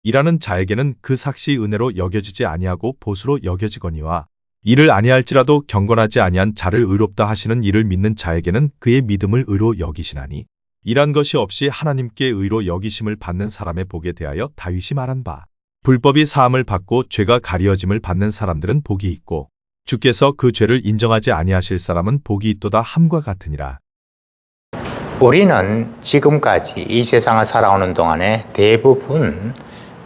일하는 자에게는 그 삭시 은혜로 여겨지지 아니하고 보수로 여겨지거니와 이를 아니할지라도 경건하지 아니한 자를 의롭다 하시는 이를 믿는 자에게는 그의 믿음을 의로 여기시나니 일한 것이 없이 하나님께 의로 여기심을 받는 사람의 복에 대하여 다윗이 말한 바 불법이 사함을 받고 죄가 가리어짐을 받는 사람들은 복이 있고 주께서 그 죄를 인정하지 아니하실 사람은 복이 있도다 함과 같으니라. 우리는 지금까지 이 세상을 살아오는 동안에 대부분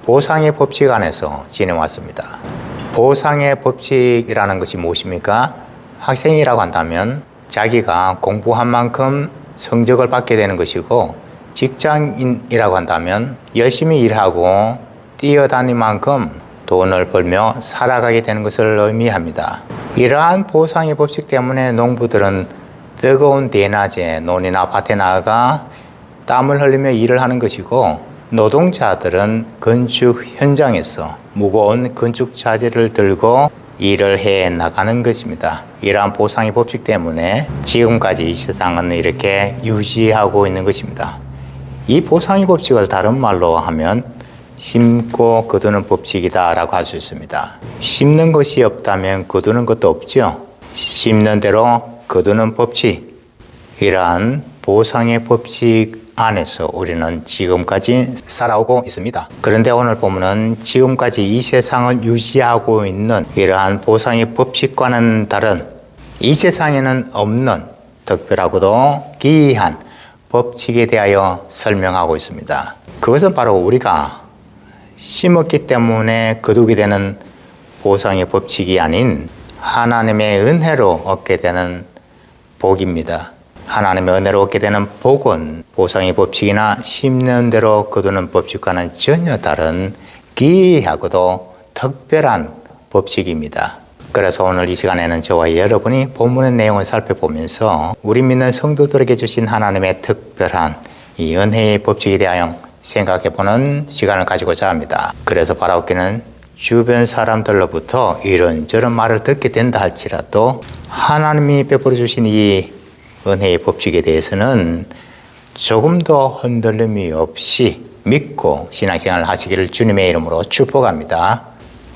보상의 법칙 안에서 지내왔습니다. 보상의 법칙이라는 것이 무엇입니까? 학생이라고 한다면 자기가 공부한 만큼 성적을 받게 되는 것이고, 직장인이라고 한다면 열심히 일하고 뛰어다닌 만큼 돈을 벌며 살아가게 되는 것을 의미합니다. 이러한 보상의 법칙 때문에 농부들은 뜨거운 대낮에 논이나 밭에 나아가 땀을 흘리며 일을 하는 것이고, 노동자들은 건축 현장에서 무거운 건축 자재를 들고 일을 해 나가는 것입니다. 이러한 보상의 법칙 때문에 지금까지 이 세상은 이렇게 유지하고 있는 것입니다. 이 보상의 법칙을 다른 말로 하면 심고 거두는 법칙이다 라고 할 수 있습니다. 심는 것이 없다면 거두는 것도 없죠. 심는 대로 거두는 법칙, 이러한 보상의 법칙 안에서 우리는 지금까지 살아오고 있습니다. 그런데 오늘 보면은 지금까지 이 세상을 유지하고 있는 이러한 보상의 법칙과는 다른, 이 세상에는 없는 특별하고도 기이한 법칙에 대하여 설명하고 있습니다. 그것은 바로 우리가 심었기 때문에 거두게 되는 보상의 법칙이 아닌 하나님의 은혜로 얻게 되는 복입니다. 하나님의 은혜로 얻게 되는 복은 보상의 법칙이나 심는 대로 거두는 법칙과는 전혀 다른 기이하고도 특별한 법칙입니다. 그래서 오늘 이 시간에는 저와 여러분이 본문의 내용을 살펴보면서 우리 믿는 성도들에게 주신 하나님의 특별한 이 은혜의 법칙에 대하여 생각해보는 시간을 가지고자 합니다. 그래서 바라옵기는 주변 사람들로부터 이런저런 말을 듣게 된다 할지라도 하나님이 베풀어 주신 이 은혜의 법칙에 대해서는 조금 더 흔들림이 없이 믿고 신앙생활을 하시기를 주님의 이름으로 축복합니다.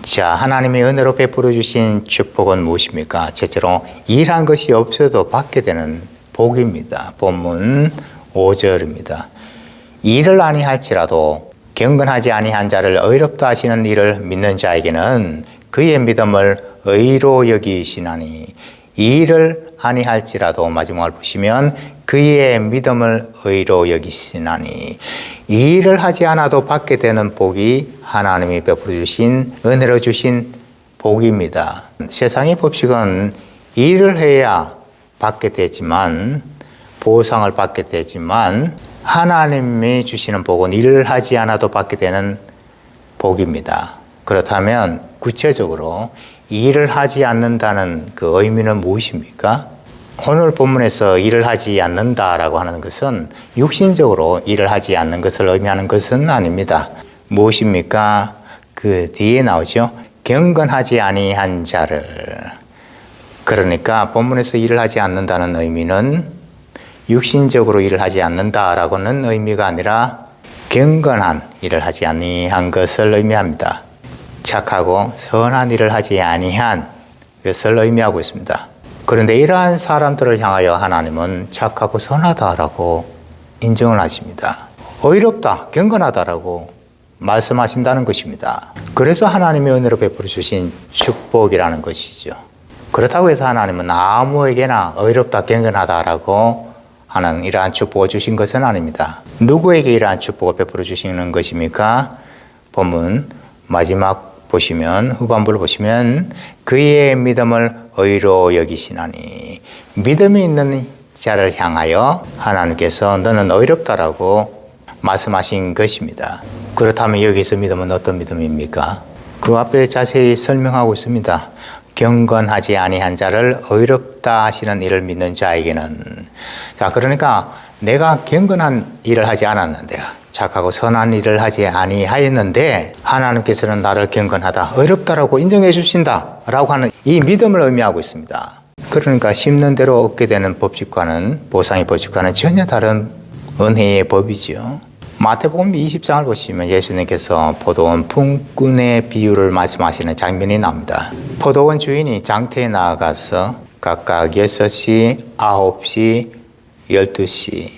자, 하나님의 은혜로 베풀어 주신 축복은 무엇입니까? 첫째로 일한 것이 없어도 받게 되는 복입니다. 본문 5절입니다. 일을 아니할지라도 경건하지 아니한 자를 의롭다 하시는 이를 믿는 자에게는 그의 믿음을 의로 여기시나니, 일을 아니할지라도 마지막을 보시면 그의 믿음을 의로 여기시나니, 일을 하지 않아도 받게 되는 복이 하나님이 베풀어 주신 은혜로 주신 복입니다. 세상의 법칙은 일을 해야 받게 되지만, 보상을 받게 되지만, 하나님이 주시는 복은 일을 하지 않아도 받게 되는 복입니다. 그렇다면 구체적으로 일을 하지 않는다는 그 의미는 무엇입니까? 오늘 본문에서 일을 하지 않는다라고 하는 것은 육신적으로 일을 하지 않는 것을 의미하는 것은 아닙니다. 무엇입니까? 그 뒤에 나오죠. 경건하지 아니한 자를. 그러니까 본문에서 일을 하지 않는다는 의미는 육신적으로 일을 하지 않는다라고는 의미가 아니라 경건한 일을 하지 아니한 것을 의미합니다. 착하고 선한 일을 하지 아니한 것을 의미하고 있습니다. 그런데 이러한 사람들을 향하여 하나님은 착하고 선하다라고 인정을 하십니다. 의롭다, 경건하다라고 말씀하신다는 것입니다. 그래서 하나님의 은혜로 베풀어 주신 축복이라는 것이죠. 그렇다고 해서 하나님은 아무에게나 의롭다, 경건하다라고 하는 이러한 축복을 주신 것은 아닙니다. 누구에게 이러한 축복을 베풀어 주시는 것입니까? 본문 마지막 보시면, 후반부를 보시면 그의 믿음을 의로 여기시나니, 믿음이 있는 자를 향하여 하나님께서 너는 의롭다라고 말씀하신 것입니다. 그렇다면 여기서 믿음은 어떤 믿음입니까? 그 앞에 자세히 설명하고 있습니다. 경건하지 아니한 자를 의롭다 하시는 이를 믿는 자에게는. 자, 그러니까 내가 경건한 일을 하지 않았는데, 착하고 선한 일을 하지 아니하였는데 하나님께서는 나를 경건하다, 의롭다라고 인정해 주신다 라고 하는 이 믿음을 의미하고 있습니다. 그러니까 심는 대로 얻게 되는 법칙과는, 보상의 법칙과는 전혀 다른 은혜의 법이죠. 마태복음 20장을 보시면 예수님께서 포도원 품꾼의 비유를 말씀하시는 장면이 나옵니다. 포도원 주인이 장터에 나아가서 각각 6시, 9시, 12시,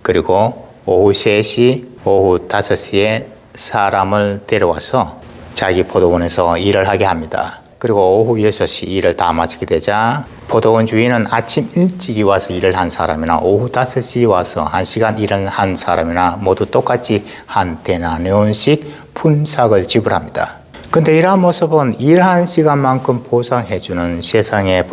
그리고 오후 3시, 오후 5시에 사람을 데려와서 자기 포도원에서 일을 하게 합니다. 그리고 오후 6시 일을 다 마치게 되자 포도원 주인은 아침 일찍이 와서 일을 한 사람이나 오후 5시 와서 1시간 일을 한 사람이나 모두 똑같이 한 데나리온씩 품삯을 지불합니다. 근데 이러한 모습은 일한 시간만큼 보상해주는 세상의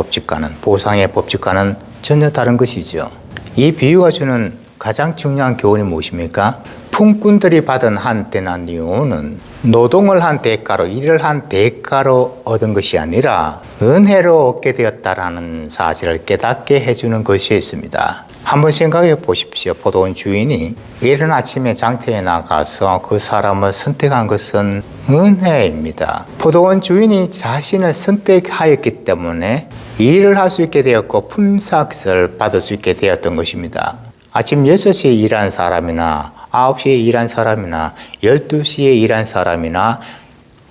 보상의 법칙과는 전혀 다른 것이죠. 이 비유가 주는 가장 중요한 교훈이 무엇입니까? 품꾼들이 받은 한 데나리온은 노동을 한 대가로, 일을 한 대가로 얻은 것이 아니라 은혜로 얻게 되었다라는 사실을 깨닫게 해주는 것이 있습니다. 한번 생각해 보십시오. 포도원 주인이 이른 아침에 장터에 나가서 그 사람을 선택한 것은 은혜입니다. 포도원 주인이 자신을 선택하였기 때문에 일을 할 수 있게 되었고 품삯을 받을 수 있게 되었던 것입니다. 아침 6시에 일한 사람이나 9시에 일한 사람이나 12시에 일한 사람이나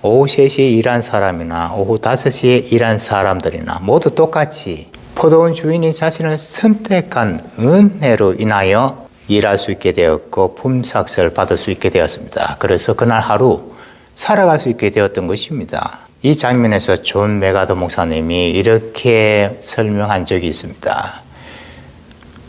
오후 3시에 일한 사람이나 오후 5시에 일한 사람들이나 모두 똑같이 포도원 주인이 자신을 선택한 은혜로 인하여 일할 수 있게 되었고 품삯을 받을 수 있게 되었습니다. 그래서 그날 하루 살아갈 수 있게 되었던 것입니다. 이 장면에서 존 메가더 목사님이 이렇게 설명한 적이 있습니다.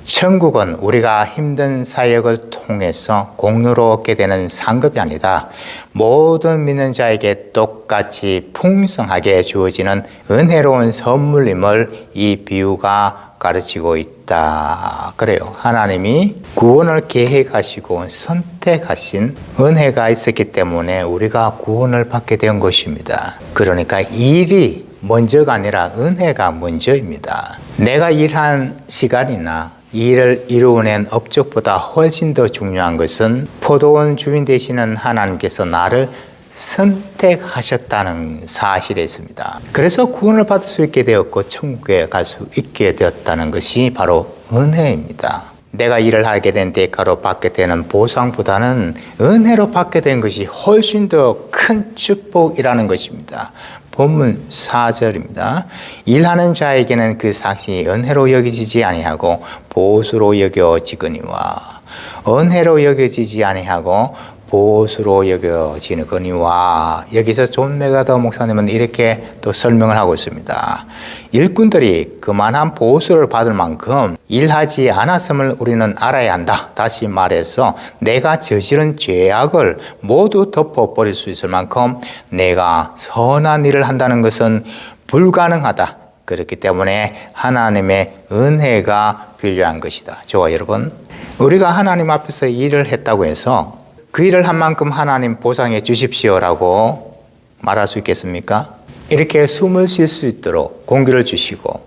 천국은 우리가 힘든 사역을 통해서 공로로 얻게 되는 상급이 아니다. 모든 믿는 자에게 똑같이 풍성하게 주어지는 은혜로운 선물임을 이 비유가 가르치고 있다. 그래요. 하나님이 구원을 계획하시고 선택하신 은혜가 있었기 때문에 우리가 구원을 받게 된 것입니다. 그러니까 일이 먼저가 아니라 은혜가 먼저입니다. 내가 일한 시간이나 일을 이루어낸 업적보다 훨씬 더 중요한 것은 포도원 주인 되시는 하나님께서 나를 선택하셨다는 사실에 있습니다. 그래서 구원을 받을 수 있게 되었고 천국에 갈 수 있게 되었다는 것이 바로 은혜입니다. 내가 일을 하게 된 대가로 받게 되는 보상보다는 은혜로 받게 된 것이 훨씬 더 큰 축복이라는 것입니다. 본문 4절입니다. 일하는 자에게는 그 삭이 은혜로 여겨지지 아니하고 보수로 여겨지거니와 은혜로 여겨지지 아니하고 보수로 여겨지거니와 여기서 존 메가더 목사님은 이렇게 또 설명을 하고 있습니다. 일꾼들이 그만한 보수를 받을 만큼 일하지 않았음을 우리는 알아야 한다. 다시 말해서 내가 저지른 죄악을 모두 덮어버릴 수 있을 만큼 내가 선한 일을 한다는 것은 불가능하다. 그렇기 때문에 하나님의 은혜가 필요한 것이다. 저와 여러분, 우리가 하나님 앞에서 일을 했다고 해서 그 일을 한 만큼 하나님 보상해 주십시오라고 말할 수 있겠습니까? 이렇게 숨을 쉴 수 있도록 공기를 주시고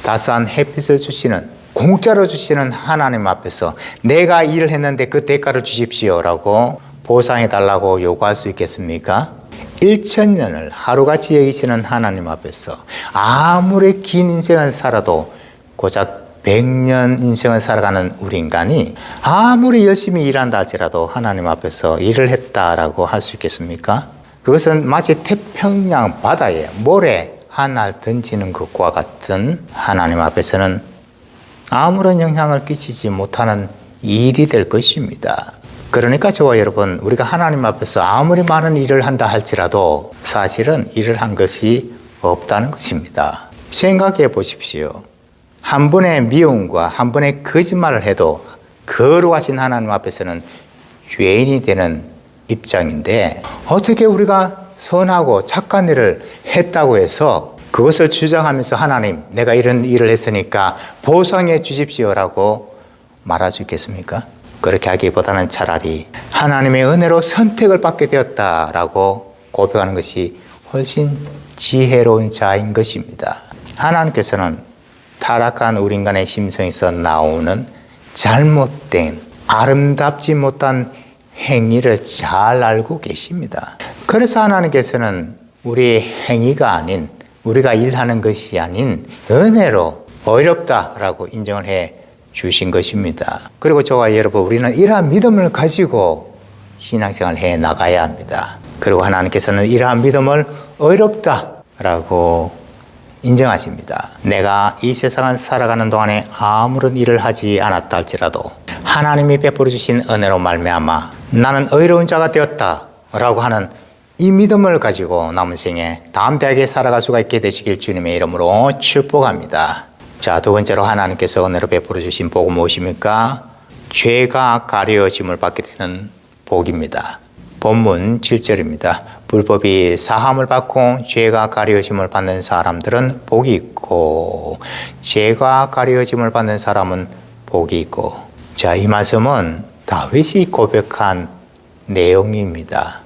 따스한 햇빛을 주시는, 공짜로 주시는 하나님 앞에서 내가 일을 했는데 그 대가를 주십시오라고 보상해 달라고 요구할 수 있겠습니까? 1000년을 하루같이 여기시는 하나님 앞에서 아무리 긴 인생을 살아도 고작 100년 인생을 살아가는 우리 인간이 아무리 열심히 일한다 할지라도 하나님 앞에서 일을 했다라고 할 수 있겠습니까? 그것은 마치 태평양 바다에 모래 하나를 던지는 것과 같은 하나님 앞에서는 아무런 영향을 끼치지 못하는 일이 될 것입니다. 그러니까 저와 여러분, 우리가 하나님 앞에서 아무리 많은 일을 한다 할지라도 사실은 일을 한 것이 없다는 것입니다. 생각해 보십시오. 한 번의 미움과 한 번의 거짓말을 해도 거룩하신 하나님 앞에서는 죄인이 되는 입장인데 어떻게 우리가 선하고 착한 일을 했다고 해서 그것을 주장하면서 하나님, 내가 이런 일을 했으니까 보상해 주십시오라고 말할 수 있겠습니까? 그렇게 하기보다는 차라리 하나님의 은혜로 선택을 받게 되었다라고 고백하는 것이 훨씬 지혜로운 자인 것입니다. 하나님께서는 타락한 우리 인간의 심성에서 나오는 잘못된 아름답지 못한 행위를 잘 알고 계십니다. 그래서 하나님께서는 우리의 행위가 아닌, 우리가 일하는 것이 아닌 은혜로 어렵다라고 인정을 해 주신 것입니다. 그리고 저와 여러분, 우리는 이러한 믿음을 가지고 신앙생활을 해 나가야 합니다. 그리고 하나님께서는 이러한 믿음을 어렵다라고 인정하십니다. 내가 이 세상을 살아가는 동안에 아무런 일을 하지 않았다 할지라도 하나님이 베풀어 주신 은혜로 말미암아 나는 의로운 자가 되었다라고 하는 이 믿음을 가지고 남은 생에 담대하게 살아갈 수가 있게 되시길 주님의 이름으로 축복합니다. 자, 두 번째로 하나님께서 은혜로 베풀어 주신 복은 무엇입니까? 죄가 가려짐을 받게 되는 복입니다. 본문 7절입니다. 불법이 사함을 받고 죄가 가려짐을 받는 사람들은 복이 있고 죄가 가려짐을 받는 사람은 복이 있고. 자, 이 말씀은 다윗이 고백한 내용입니다.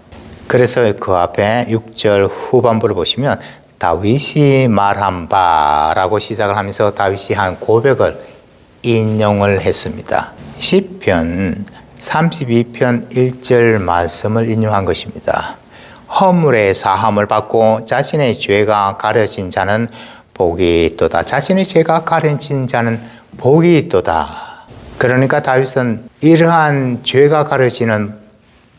그래서 그 앞에 6절 후반부를 보시면 다윗이 말한 바라고 시작을 하면서 다윗이 한 고백을 인용을 했습니다. 시편 32편 1절 말씀을 인용한 것입니다. 허물의 사함을 받고 자신의 죄가 가려진 자는 복이 있도다. 자신의 죄가 가려진 자는 복이 있도다. 그러니까 다윗은 이러한 죄가 가려지는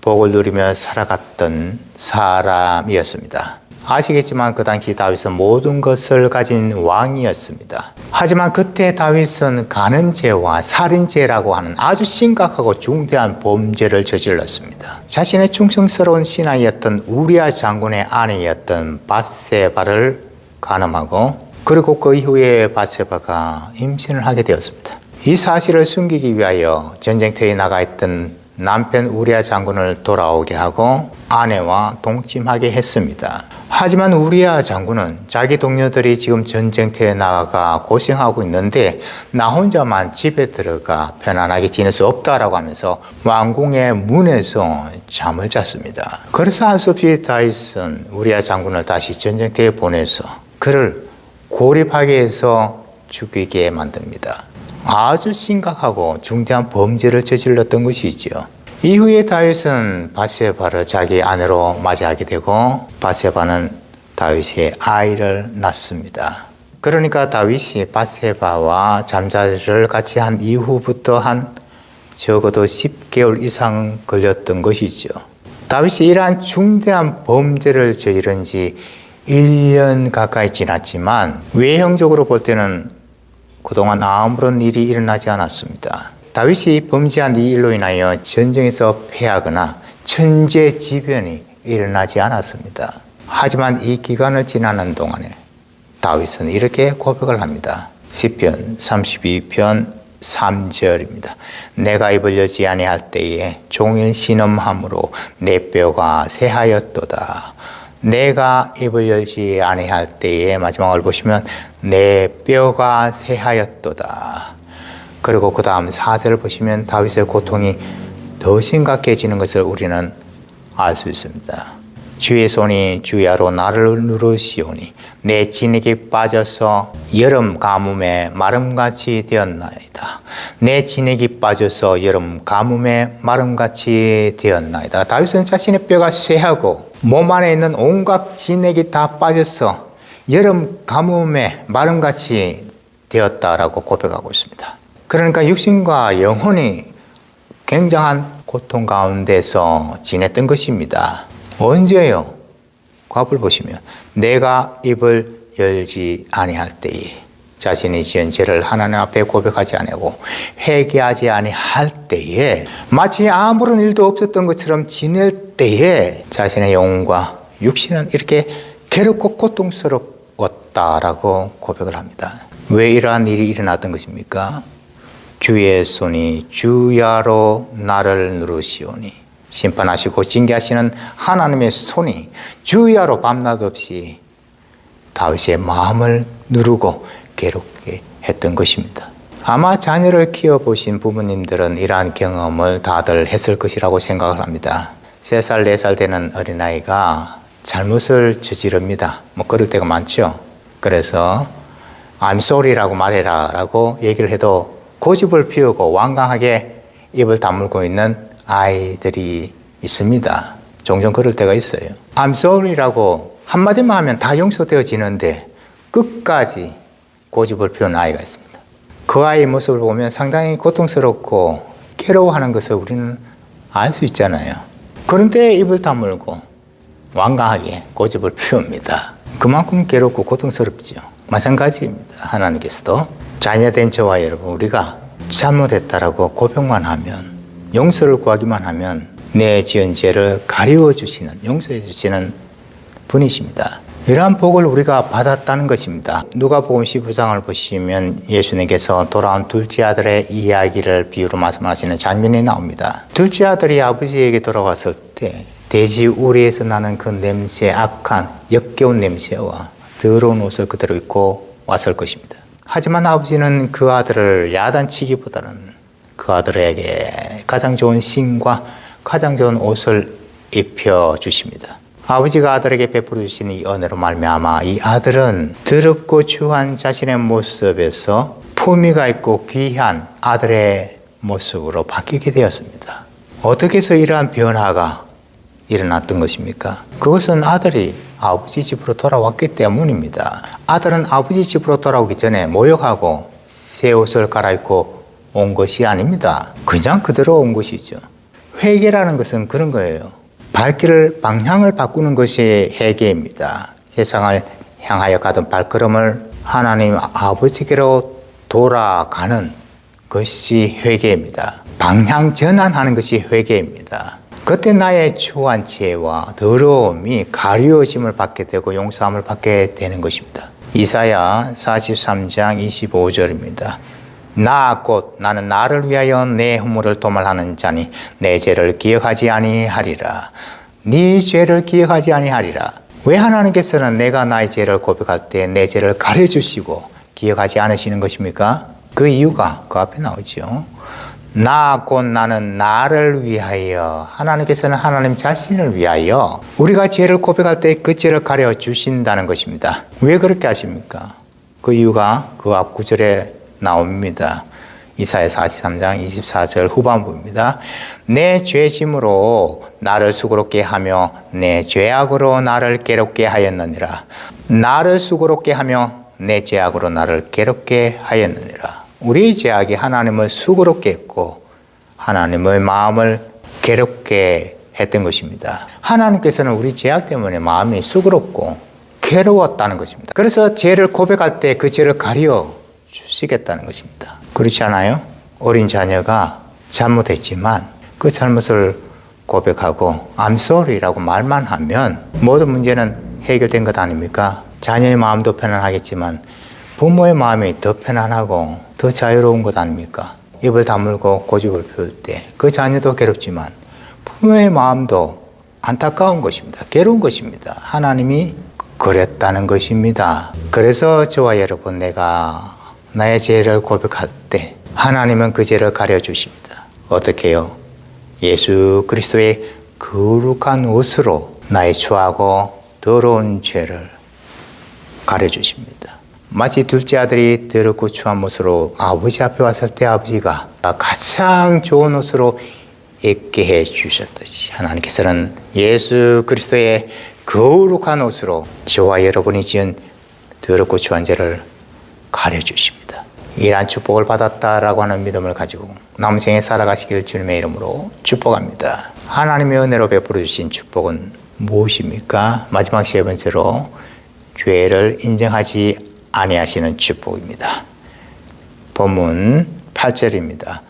복을 누리며 살아갔던 사람이었습니다. 아시겠지만 그 당시 다윗은 모든 것을 가진 왕이었습니다. 하지만 그때 다윗은 간음죄와 살인죄라고 하는 아주 심각하고 중대한 범죄를 저질렀습니다. 자신의 충성스러운 신하였던 우리아 장군의 아내였던 밧세바를 간음하고, 그리고 그 이후에 밧세바가 임신을 하게 되었습니다. 이 사실을 숨기기 위하여 전쟁터에 나가 있던 남편 우리아 장군을 돌아오게 하고 아내와 동침하게 했습니다. 하지만 우리아 장군은 자기 동료들이 지금 전쟁터에 나가 고생하고 있는데 나 혼자만 집에 들어가 편안하게 지낼 수 없다라고 하면서 왕궁의 문에서 잠을 잤습니다. 그래서 할 수 없이 다윗은 우리아 장군을 다시 전쟁터에 보내서 그를 고립하게 해서 죽이게 만듭니다. 아주 심각하고 중대한 범죄를 저질렀던 것이죠. 이후에 다윗은 밧세바를 자기 아내로 맞이하게 되고 밧세바는 다윗의 아이를 낳습니다. 그러니까 다윗이 밧세바와 잠자리를 같이 한 이후부터 한 적어도 10개월 이상 걸렸던 것이죠. 다윗이 이러한 중대한 범죄를 저지른 지 1년 가까이 지났지만 외형적으로 볼 때는 그동안 아무런 일이 일어나지 않았습니다. 다윗이 범죄한 이 일로 인하여 전쟁에서 패하거나 천재지변이 일어나지 않았습니다. 하지만 이 기간을 지나는 동안에 다윗은 이렇게 고백을 합니다. 시편 32편 3절입니다. 내가 입을 여지 아니할 때에 종일 신음함으로 내 뼈가 새하였도다. 내가 입을 열지 아니할 때에 마지막을 보시면 내 뼈가 새하였도다. 그리고 그 다음 4절을 보시면 다윗의 고통이 더 심각해지는 것을 우리는 알 수 있습니다. 주의 손이 주야로 나를 누르시오니 내 진액이 빠져서 여름 가뭄에 마름같이 되었나이다. 내 진액이 빠져서 여름 가뭄에 마름같이 되었나이다. 다윗은 자신의 뼈가 쇠하고 몸 안에 있는 온갖 진액이 다 빠져서 여름 가뭄에 마름같이 되었다라고 고백하고 있습니다. 그러니까 육신과 영혼이 굉장한 고통 가운데서 지냈던 것입니다. 언제요? 과부를 보시면 내가 입을 열지 아니할 때에 자신이 지은 죄를 하나님 앞에 고백하지 아니하고 회개하지 아니할 때에 마치 아무런 일도 없었던 것처럼 지낼 때에 자신의 영혼과 육신은 이렇게 괴롭고 고통스러웠다라고 고백을 합니다. 왜 이러한 일이 일어났던 것입니까? 주의 손이 주야로 나를 누르시오니 심판하시고 징계하시는 하나님의 손이 주야로 밤낮 없이 다윗의 마음을 누르고 괴롭게 했던 것입니다. 아마 자녀를 키워보신 부모님들은 이러한 경험을 다들 했을 것이라고 생각을 합니다. 3살, 4살 되는 어린아이가 잘못을 저지릅니다. 그럴 때가 많죠. 그래서 I'm sorry라고 말해라 라고 얘기를 해도 고집을 피우고 완강하게 입을 다물고 있는 아이들이 있습니다. 종종 그럴 때가 있어요. I'm sorry라고 한마디만 하면 다 용서되어지는데 끝까지 고집을 피우는 아이가 있습니다. 그 아이의 모습을 보면 상당히 고통스럽고 괴로워하는 것을 우리는 알 수 있잖아요. 그런데 입을 다물고 완강하게 고집을 피웁니다. 그만큼 괴롭고 고통스럽죠. 마찬가지입니다. 하나님께서도 자녀된 저와 여러분, 우리가 잘못했다라고 고백만 하면, 용서를 구하기만 하면 내 지은 죄를 가리워 주시는, 용서해 주시는 분이십니다. 이러한 복을 우리가 받았다는 것입니다. 누가복음 15장을 보시면 예수님께서 돌아온 둘째 아들의 이야기를 비유로 말씀하시는 장면이 나옵니다. 둘째 아들이 아버지에게 돌아왔을 때 돼지 우리에서 나는 그 냄새, 악한 역겨운 냄새와 더러운 옷을 그대로 입고 왔을 것입니다. 하지만 아버지는 그 아들을 야단치기보다는 그 아들에게 가장 좋은 신과 가장 좋은 옷을 입혀주십니다. 아버지가 아들에게 베풀어 주신 이 은혜로 말미암아 이 아들은 더럽고 추한 자신의 모습에서 품위가 있고 귀한 아들의 모습으로 바뀌게 되었습니다. 어떻게 해서 이러한 변화가 일어났던 것입니까? 그것은 아들이 아버지 집으로 돌아왔기 때문입니다. 아들은 아버지 집으로 돌아오기 전에 모욕하고 새 옷을 갈아입고 온 것이 아닙니다. 그냥 그대로 온 것이죠. 회개라는 것은 그런 거예요. 발길을 방향을 바꾸는 것이 회개입니다. 세상을 향하여 가던 발걸음을 하나님 아버지께로 돌아가는 것이 회개입니다. 방향 전환하는 것이 회개입니다. 그때 나의 추한 죄와 더러움이 가리워짐을 받게 되고 용서함을 받게 되는 것입니다. 이사야 43장 25절입니다. 나 곧 나는 나를 위하여 내 허물을 도말하는 자니 내 죄를 기억하지 아니하리라. 네 죄를 기억하지 아니하리라. 왜 하나님께서는 내가 나의 죄를 고백할 때 내 죄를 가려주시고 기억하지 않으시는 것입니까? 그 이유가 그 앞에 나오죠. 나 곧 나는 나를 위하여, 하나님께서는 하나님 자신을 위하여 우리가 죄를 고백할 때 그 죄를 가려 주신다는 것입니다. 왜 그렇게 하십니까? 그 이유가 그 앞 구절에 나옵니다. 이사야 43장 24절 후반부입니다. 내 죄짐으로 나를 수고롭게 하며 내 죄악으로 나를 괴롭게 하였느니라. 나를 수고롭게 하며 내 죄악으로 나를 괴롭게 하였느니라. 우리의 죄악이 하나님을 수고롭게 했고 하나님의 마음을 괴롭게 했던 것입니다. 하나님께서는 우리 죄악 때문에 마음이 수고롭고 괴로웠다는 것입니다. 그래서 죄를 고백할 때 그 죄를 가려 주시겠다는 것입니다. 그렇지 않아요? 어린 자녀가 잘못했지만 그 잘못을 고백하고 I'm sorry라고 말만 하면 모든 문제는 해결된 것 아닙니까? 자녀의 마음도 편안하겠지만 부모의 마음이 더 편안하고 더 자유로운 것 아닙니까? 입을 다물고 고집을 피울 때 그 자녀도 괴롭지만 부모의 마음도 안타까운 것입니다. 괴로운 것입니다. 하나님이 그랬다는 것입니다. 그래서 저와 여러분, 내가 나의 죄를 고백할 때 하나님은 그 죄를 가려주십니다. 어떻게 해요? 예수 그리스도의 거룩한 옷으로 나의 추하고 더러운 죄를 가려주십니다. 마치 둘째 아들이 더럽고 추한 옷으로 아버지 앞에 왔을 때 아버지가 가장 좋은 옷으로 입게 해 주셨듯이 하나님께서는 예수 그리스도의 거룩한 옷으로 저와 여러분이 지은 더럽고 추한 죄를 가려주십니다. 이러한 축복을 받았다라고 하는 믿음을 가지고 남은 생에 살아가시길 주님의 이름으로 축복합니다. 하나님의 은혜로 베풀어 주신 축복은 무엇입니까? 마지막 세 번째로 죄를 인정하지 아니하시는 축복입니다. 본문 8절입니다.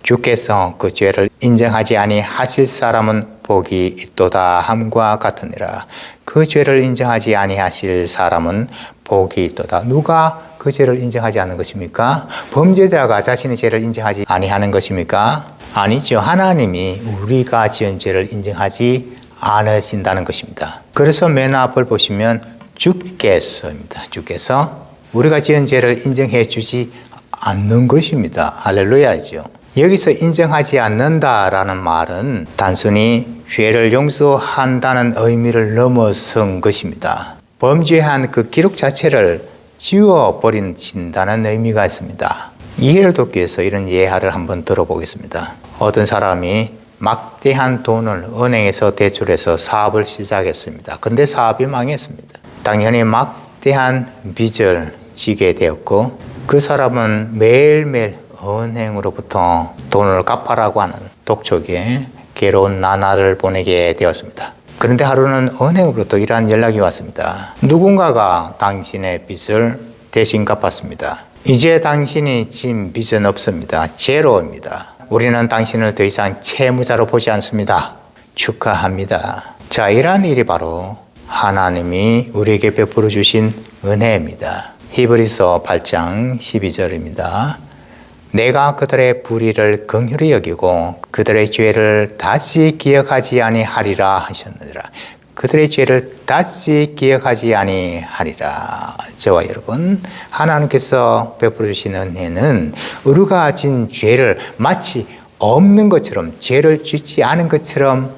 주께서 그 죄를 인정하지 아니하실 사람은 복이 있도다 함과 같으니라. 그 죄를 인정하지 아니하실 사람은 복이 있도다. 누가 그 죄를 인정하지 않는 것입니까? 범죄자가 자신의 죄를 인정하지 아니하는 것입니까? 아니죠. 하나님이 우리가 지은 죄를 인정하지 않으신다는 것입니다. 그래서 맨 앞을 보시면 주께서입니다. 주께서 우리가 지은 죄를 인정해 주지 않는 것입니다. 할렐루야죠. 여기서 인정하지 않는다라는 말은 단순히 죄를 용서한다는 의미를 넘어선 것입니다. 범죄한 그 기록 자체를 지워버린다는 의미가 있습니다. 이해를 돕기 위해서 이런 예화를 한번 들어보겠습니다. 어떤 사람이 막대한 돈을 은행에서 대출해서 사업을 시작했습니다. 그런데 사업이 망했습니다. 당연히 막대한 빚을 지게 되었고 그 사람은 매일매일 은행으로부터 돈을 갚아라고 하는 독촉에 괴로운 나날을 보내게 되었습니다. 그런데 하루는 은행으로부터 이러한 연락이 왔습니다. 누군가가 당신의 빚을 대신 갚았습니다. 이제 당신이 진 빚은 없습니다. 제로입니다. 우리는 당신을 더 이상 채무자로 보지 않습니다. 축하합니다. 자, 이러한 일이 바로 하나님이 우리에게 베풀어 주신 은혜입니다. 히브리서 8장 12절입니다. 내가 그들의 불의를 긍휼히 여기고 그들의 죄를 다시 기억하지 아니하리라 하셨느니라. 그들의 죄를 다시 기억하지 아니하리라. 저와 여러분, 하나님께서 베풀어 주신 은혜는 우리가 진 죄를 마치 없는 것처럼, 죄를 짓지 않은 것처럼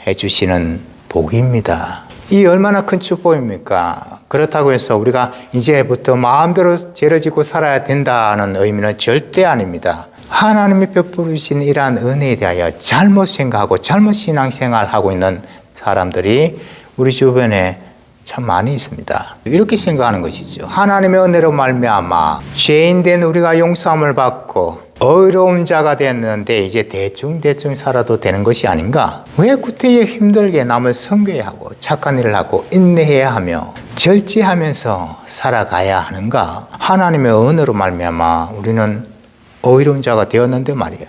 해주시는 복입니다. 이 얼마나 큰 축복입니까? 그렇다고 해서 우리가 이제부터 마음대로 죄를 짓고 살아야 된다는 의미는 절대 아닙니다. 하나님이 베풀어 주신 이러한 은혜에 대하여 잘못 생각하고 잘못 신앙생활하고 있는 사람들이 우리 주변에 참 많이 있습니다. 이렇게 생각하는 것이죠. 하나님의 은혜로 말미암아 죄인된 우리가 용서함을 받고 의로운 자가 됐는데 이제 대충 살아도 되는 것이 아닌가? 왜 구태여 힘들게 남을 섬겨야 하고 착한 일을 하고 인내해야 하며 절제하면서 살아가야 하는가? 하나님의 은혜로 말미암아 우리는 의로운 자가 되었는데 말이야.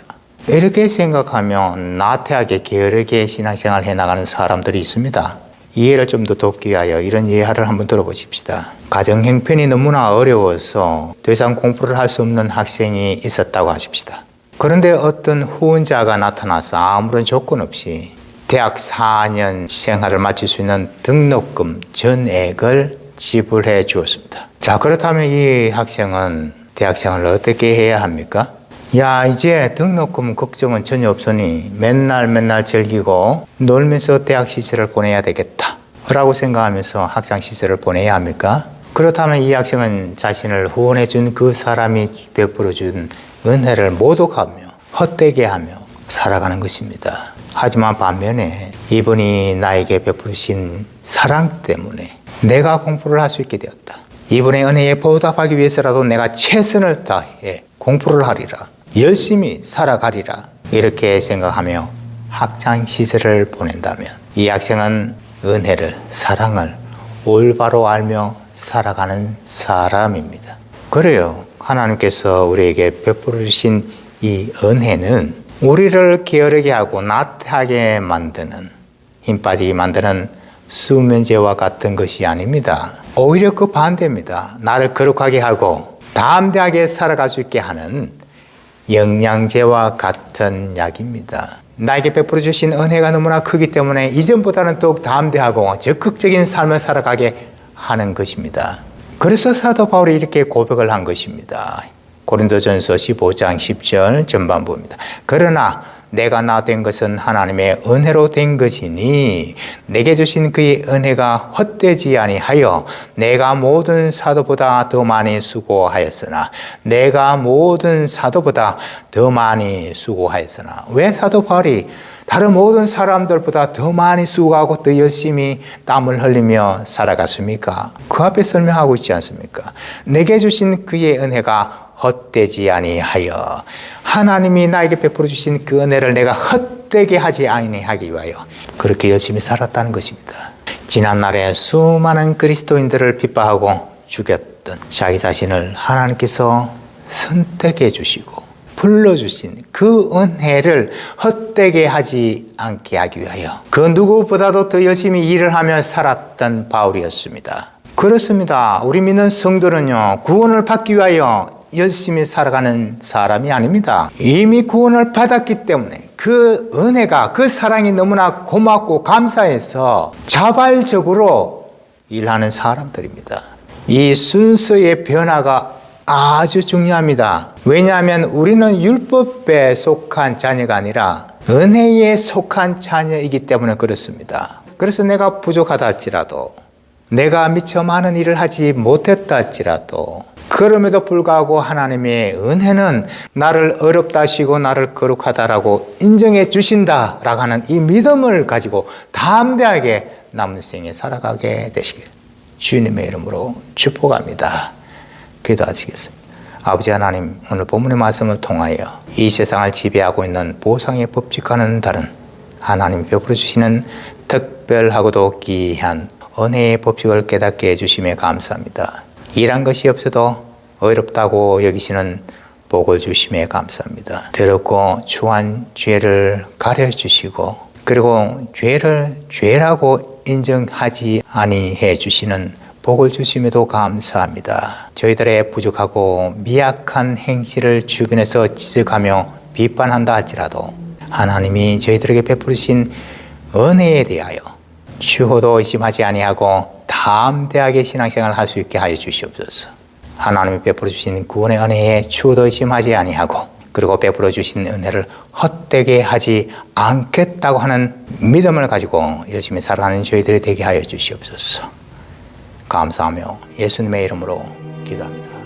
이렇게 생각하며 나태하게 게으르게 신앙생활 해나가는 사람들이 있습니다. 이해를 좀 더 돕기 위하여 이런 예화를 한번 들어보십시다. 가정 형편이 너무나 어려워서 더 이상 공부를 할 수 없는 학생이 있었다고 하십시다. 그런데 어떤 후원자가 나타나서 아무런 조건 없이 대학 4년 생활을 마칠 수 있는 등록금 전액을 지불해 주었습니다. 자, 그렇다면 이 학생은 대학 생활을 어떻게 해야 합니까? 야, 이제 등록금 걱정은 전혀 없으니 맨날 즐기고 놀면서 대학 시절을 보내야 되겠다 라고 생각하면서 학창 시절을 보내야 합니까? 그렇다면 이 학생은 자신을 후원해 준 그 사람이 베풀어 준 은혜를 모독하며 헛되게 하며 살아가는 것입니다. 하지만 반면에 이분이 나에게 베푸신 사랑 때문에 내가 공부를 할 수 있게 되었다. 이분의 은혜에 보답하기 위해서라도 내가 최선을 다해 공부를 하리라. 열심히 살아가리라. 이렇게 생각하며 학창 시절을 보낸다면 이 학생은 은혜를, 사랑을 올바로 알며 살아가는 사람입니다. 그래요. 하나님께서 우리에게 베풀어 주신 이 은혜는 우리를 게으르게 하고 나태하게 만드는, 힘 빠지게 만드는 수면제와 같은 것이 아닙니다. 오히려 그 반대입니다. 나를 거룩하게 하고 담대하게 살아갈 수 있게 하는 영양제와 같은 약입니다. 나에게 베풀어 주신 은혜가 너무나 크기 때문에 이전보다는 더욱 담대하고 적극적인 삶을 살아가게 하는 것입니다. 그래서 사도 바울이 이렇게 고백을 한 것입니다. 고린도전서 15장 10절 전반부입니다. 그러나 내가 나 된 것은 하나님의 은혜로 된 것이니 내게 주신 그의 은혜가 헛되지 아니하여 내가 모든 사도보다 더 많이 수고하였으나 왜 사도 바울이 다른 모든 사람들보다 더 많이 수고하고 더 열심히 땀을 흘리며 살아갔습니까? 그 앞에 설명하고 있지 않습니까? 내게 주신 그의 은혜가 헛되지 아니하여 하나님이 나에게 베풀어 주신 그 은혜를 내가 헛되게 하지 아니하기 위하여 그렇게 열심히 살았다는 것입니다. 지난날에 수많은 그리스도인들을 핍박하고 죽였던 자기 자신을 하나님께서 선택해 주시고 불러주신 그 은혜를 헛되게 하지 않게 하기 위하여 그 누구보다도 더 열심히 일을 하며 살았던 바울이었습니다. 그렇습니다. 우리 믿는 성도는요, 구원을 받기 위하여 열심히 살아가는 사람이 아닙니다. 이미 구원을 받았기 때문에 그 은혜가, 그 사랑이 너무나 고맙고 감사해서 자발적으로 일하는 사람들입니다. 이 순서의 변화가 아주 중요합니다. 왜냐하면 우리는 율법에 속한 자녀가 아니라 은혜에 속한 자녀이기 때문에 그렇습니다. 그래서 내가 부족하다 할지라도, 내가 미처 많은 일을 하지 못했다 할지라도, 그럼에도 불구하고 하나님의 은혜는 나를 어렵다 하시고 나를 거룩하다라고 인정해 주신다라고 하는 이 믿음을 가지고 담대하게 남은 생에 살아가게 되시길 주님의 이름으로 축복합니다. 기도하시겠습니다. 아버지 하나님, 오늘 본문의 말씀을 통하여 이 세상을 지배하고 있는 보상의 법칙과는 다른 하나님 베풀어 주시는 특별하고도 귀한 은혜의 법칙을 깨닫게 해주심에 감사합니다. 일한 것이 없어도 어렵다고 여기시는 복을 주심에 감사합니다. 더럽고 추한 죄를 가려주시고 그리고 죄를 죄라고 인정하지 아니해 주시는 복을 주심에도 감사합니다. 저희들의 부족하고 미약한 행실을 주변에서 지적하며 비판한다 할지라도 하나님이 저희들에게 베푸신 은혜에 대하여 추호도 의심하지 아니하고 담대하게 신앙생활을 할 수 있게 하여 주시옵소서. 하나님이 베풀어 주신 구원의 은혜에 추호도 의심하지 아니하고 그리고 베풀어 주신 은혜를 헛되게 하지 않겠다고 하는 믿음을 가지고 열심히 살아가는 저희들이 되게 하여 주시옵소서. 감사하며 예수님의 이름으로 기도합니다.